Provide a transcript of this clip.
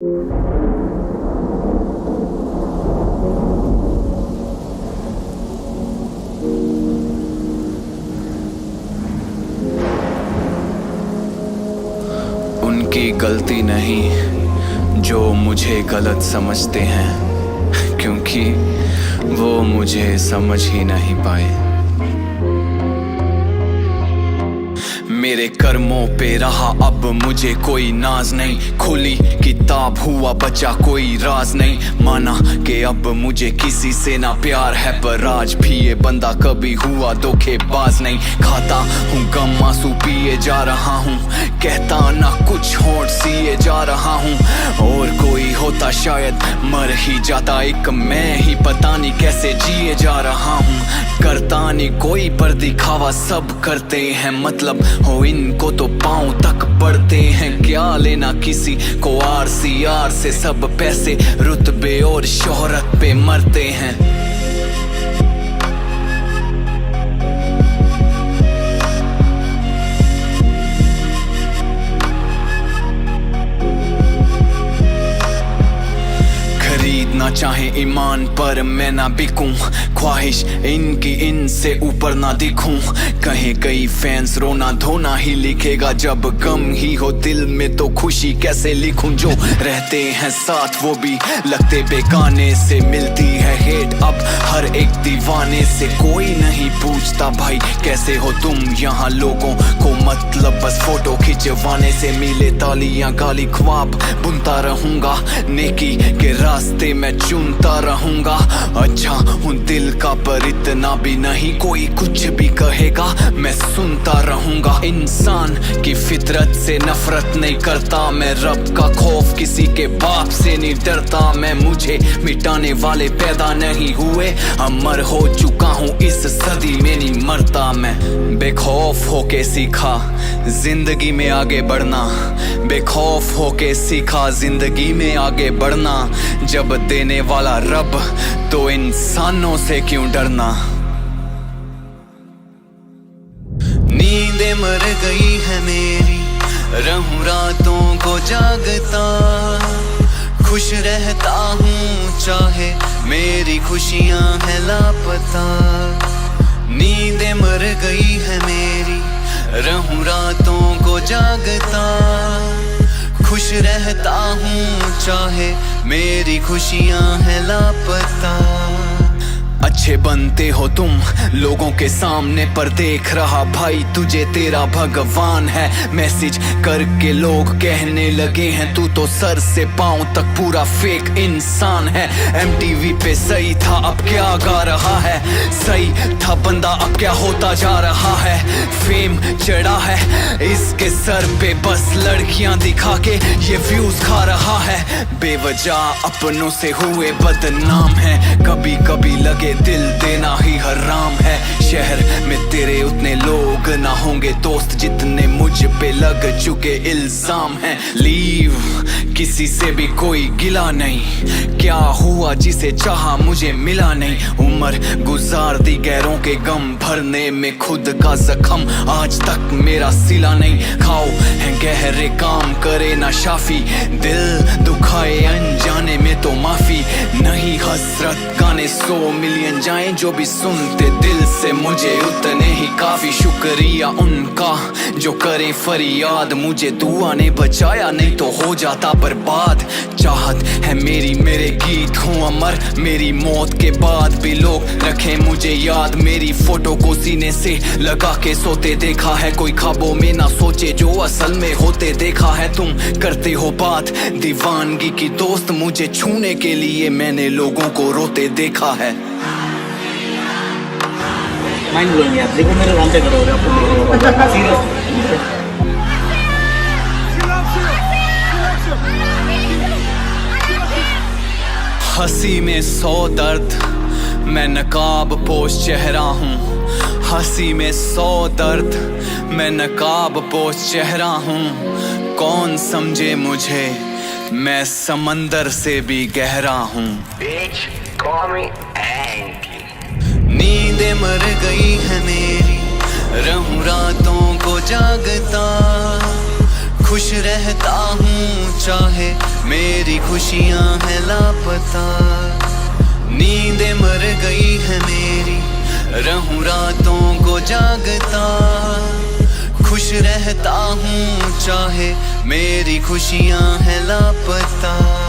उनकी गलती नहीं जो मुझे गलत समझते हैं, क्योंकि वो मुझे समझ ही नहीं पाए। मेरे कर्मों पे रहा अब मुझे कोई नाज नहीं, खुली किताब हुआ बचा कोई राज नहीं। माना कि अब मुझे किसी से ना प्यार है, पर आज भी ये बंदा कभी हुआ धोखेबाज नहीं। खाता हूँ गम आंसू पिए जा रहा हूँ, कहता ना कुछ होठ सिए जा रहा हूँ। और कोई होता शायद मर ही जाता, एक मैं ही पता नहीं कैसे जिए जा रहा हूँ। करता नहीं कोई पर दिखावा सब करते हैं, मतलब हो इनको तो पाँव तक पड़ते हैं। क्या लेना किसी को आर से, सब पैसे रुतबे और शोहरत पे मरते हैं। खरीदना चाहे ईमान पर मैं ना बिकूं, ख्वाहिश इनकी इनसे ऊपर ना दिखूं। कहीं कई फैंस रोना धोना ही लिखेगा, जब गम ही हो दिल में तो खुशी कैसे लिखूं। जो रहते हैं साथ वो भी लगते बेगाने से, मिलती है हेट अब हर एक दीवाने से। कोई नहीं पूछता भाई कैसे हो तुम, यहाँ लोगों को मतलब बस फोटो खिंचवाने से मिले। तालियां गाली ख्वाब बुनता रहूंगा, नेकी के रास्ते मैं चुनता रहूंगा। अच्छा हूँ दिल का पर इतना भी नहीं कोई कुछ भी कहेगा मैं सुनता रहूंगा। इंसान की फितरत से नफरत नहीं करता मैं, रब का खौफ किसी के बाप से नहीं डरता मैं। मुझे मिटाने वाले पैदा नहीं हुए, अमर हो चुका हूँ इस सदी में नहीं मरता मैं। बेखौफ होके सीखा जिंदगी में आगे बढ़ना, बेखौफ होके सीखा जिंदगी में आगे बढ़ना। जब देने वाला रब तो इंसानों से क्यों डरना। नींदें मर गई है मेरी, रहूं रातों को जागता। खुश रहता हूँ चाहे मेरी खुशियां है लापता। नींदें मर गई है मेरी, रहूं रातों को जागता। खुश रहता हूँ चाहे मेरी खुशियां है लापता। अच्छे बनते हो तुम लोगों के सामने, पर देख रहा भाई तुझे तेरा भगवान है। मैसेज करके लोग कहने लगे हैं तू तो सर से पांव तक पूरा फेक इंसान है। MTV पे सही था अब क्या गा रहा है, सही था बंदा अब क्या होता जा रहा है। फेम चढ़ा है इसके सर पे बस लड़कियां दिखा के ये व्यूज खा रहा है। बेवजह अपनों से हुए बदनाम है, कभी कभी लगे दिल देना ही हराम है। शहर में तेरे उतने लोग ना होंगे दोस्त जितने मुझ पे लग चुके इल्जाम हैं। लीव किसी से भी कोई गिला नहीं, क्या हुआ जिसे चाहा मुझे मिला नहीं। उम्र गुजार दी गैरों के गम भरने में, खुद का जख्म आज तक मेरा सिला नहीं। खाओ है गहरे काम करे ना शाफी, दिल दुखाए अनजाने में तो माफी नहीं। हसरत गाने 100 मिलियन जाएं जो भी सुनते दिल से मुझे उतने ही काफी। शुक्रिया उनका जो करे फरियाद, मुझे दुआ ने बचाया नहीं तो हो जाता बर्बाद। चाहत है मेरी मेरे गीत हूँ अमर, मेरी मौत के बाद भी लोग रखें मुझे याद। मेरी फोटो को सीने से लगा के सोते देखा है, कोई ख्वाबों में ना सोचे जो असल में होते देखा है। तुम करते हो बात दीवानगी की दोस्त, मुझे छूने के लिए मैंने लोगों को रोते देखा है। माइंड ब्लोइंग यार, देखो मेरे रोंगटे खड़े हो रहे हैं आपको सीरियस। हंसी में 100 दर्द मैं नकाब पोश चेहरा हूँ, हंसी में 100 दर्द मैं नकाब पोश चेहरा हूँ। कौन समझे मुझे मैं समंदर से भी गहरा हूँ। नींदें मर गई है मेरी, रहूं रातों को जागता। खुश रहता हूँ चाहे मेरी खुशियां हैं लापता। नींदें मर गई है मेरी, रहूं रातों को जागता। खुश रहता हूँ चाहे मेरी खुशियां हैं लापता।